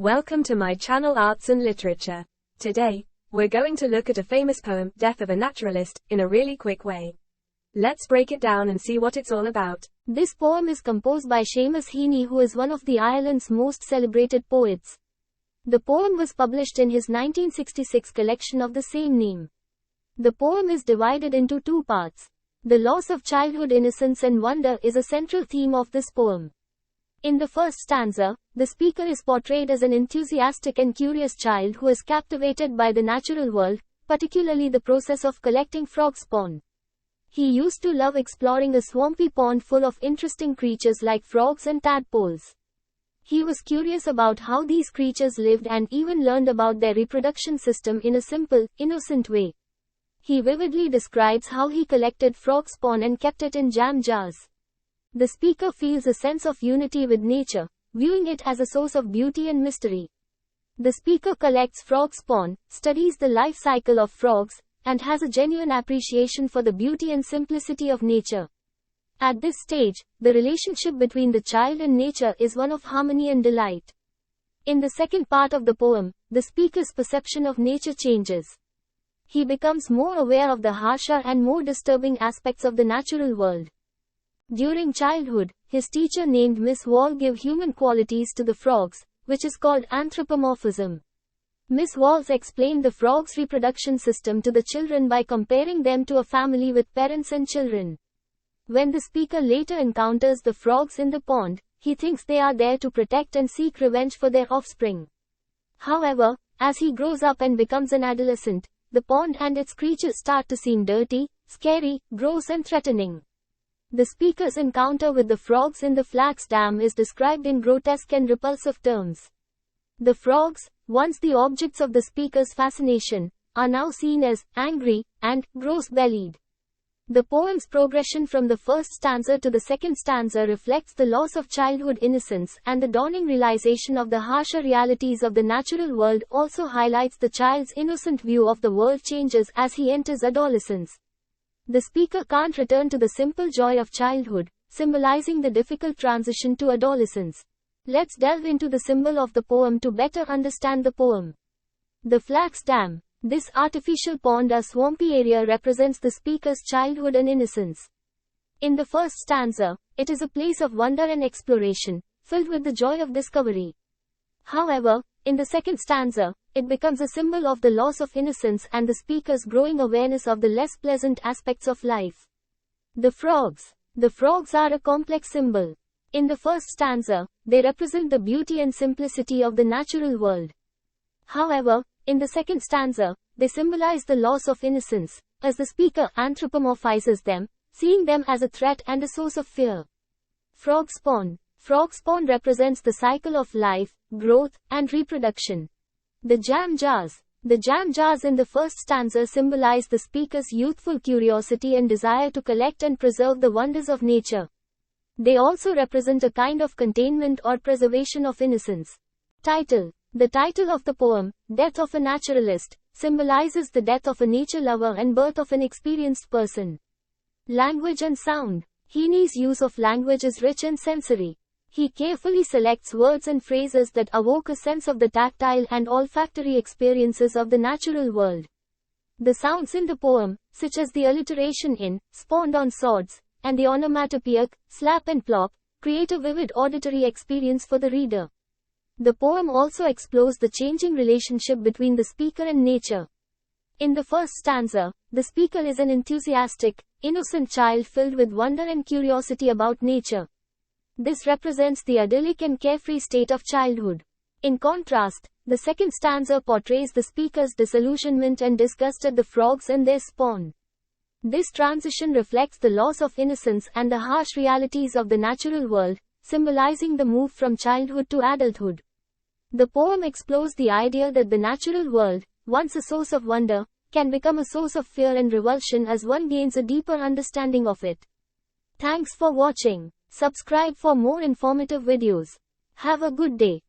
Welcome to my channel Arts and Literature. Today, we're going to look at a famous poem, Death of a Naturalist, in a really quick way. Let's break it down and see what it's all about. This poem is composed by Seamus Heaney, who is one of the Ireland's most celebrated poets. The poem was published in his 1966 collection of the same name. The poem is divided into two parts. The loss of childhood innocence and wonder is a central theme of this poem. In the first stanza, the speaker is portrayed as an enthusiastic and curious child who is captivated by the natural world, particularly the process of collecting frog spawn. He used to love exploring a swampy pond full of interesting creatures like frogs and tadpoles. He was curious about how these creatures lived and even learned about their reproduction system in a simple, innocent way. He vividly describes how he collected frog spawn and kept it in jam jars. The speaker feels a sense of unity with nature, viewing it as a source of beauty and mystery. The speaker collects frog spawn, studies the life cycle of frogs, and has a genuine appreciation for the beauty and simplicity of nature. At this stage, the relationship between the child and nature is one of harmony and delight. In the second part of the poem, the speaker's perception of nature changes. He becomes more aware of the harsher and more disturbing aspects of the natural world. During childhood, his teacher named Miss Wall gave human qualities to the frogs, which is called anthropomorphism. Miss Walls explained the frog's reproduction system to the children by comparing them to a family with parents and children. When the speaker later encounters the frogs in the pond, he thinks they are there to protect and seek revenge for their offspring. However, as he grows up and becomes an adolescent, the pond and its creatures start to seem dirty, scary, gross and threatening. The speaker's encounter with the frogs in the Flax Dam is described in grotesque and repulsive terms. The frogs, once the objects of the speaker's fascination, are now seen as angry and gross-bellied. The poem's progression from the first stanza to the second stanza reflects the loss of childhood innocence, and the dawning realization of the harsher realities of the natural world also highlights the child's innocent view of the world changes as he enters adolescence. The speaker can't return to the simple joy of childhood, symbolizing the difficult transition to adolescence. Let's delve into the symbol of the poem to better understand the poem. The Flax Dam. This artificial pond or swampy area represents the speaker's childhood and innocence. In the first stanza, it is a place of wonder and exploration, filled with the joy of discovery. However, in the second stanza, it becomes a symbol of the loss of innocence and the speaker's growing awareness of the less pleasant aspects of life. The frogs. The frogs are a complex symbol. In the first stanza, they represent the beauty and simplicity of the natural world. However, in the second stanza, they symbolize the loss of innocence, as the speaker anthropomorphizes them, seeing them as a threat and a source of fear. Frog spawn. Frog spawn represents the cycle of life, growth, and reproduction. The jam jars. The jam jars in the first stanza symbolize the speaker's youthful curiosity and desire to collect and preserve the wonders of nature. They also represent a kind of containment or preservation of innocence. Title. The title of the poem, Death of a Naturalist, symbolizes the death of a nature lover and birth of an experienced person. Language and sound. Heaney's use of language is rich and sensory. He carefully selects words and phrases that evoke a sense of the tactile and olfactory experiences of the natural world. The sounds in the poem, such as the alliteration in, spawned on swords, and the onomatopoeic, slap and plop, create a vivid auditory experience for the reader. The poem also explores the changing relationship between the speaker and nature. In the first stanza, the speaker is an enthusiastic, innocent child filled with wonder and curiosity about nature. This represents the idyllic and carefree state of childhood. In contrast, the second stanza portrays the speaker's disillusionment and disgust at the frogs and their spawn. This transition reflects the loss of innocence and the harsh realities of the natural world, symbolizing the move from childhood to adulthood. The poem explores the idea that the natural world, once a source of wonder, can become a source of fear and revulsion as one gains a deeper understanding of it. Thanks for watching. Subscribe for more informative videos. Have a good day.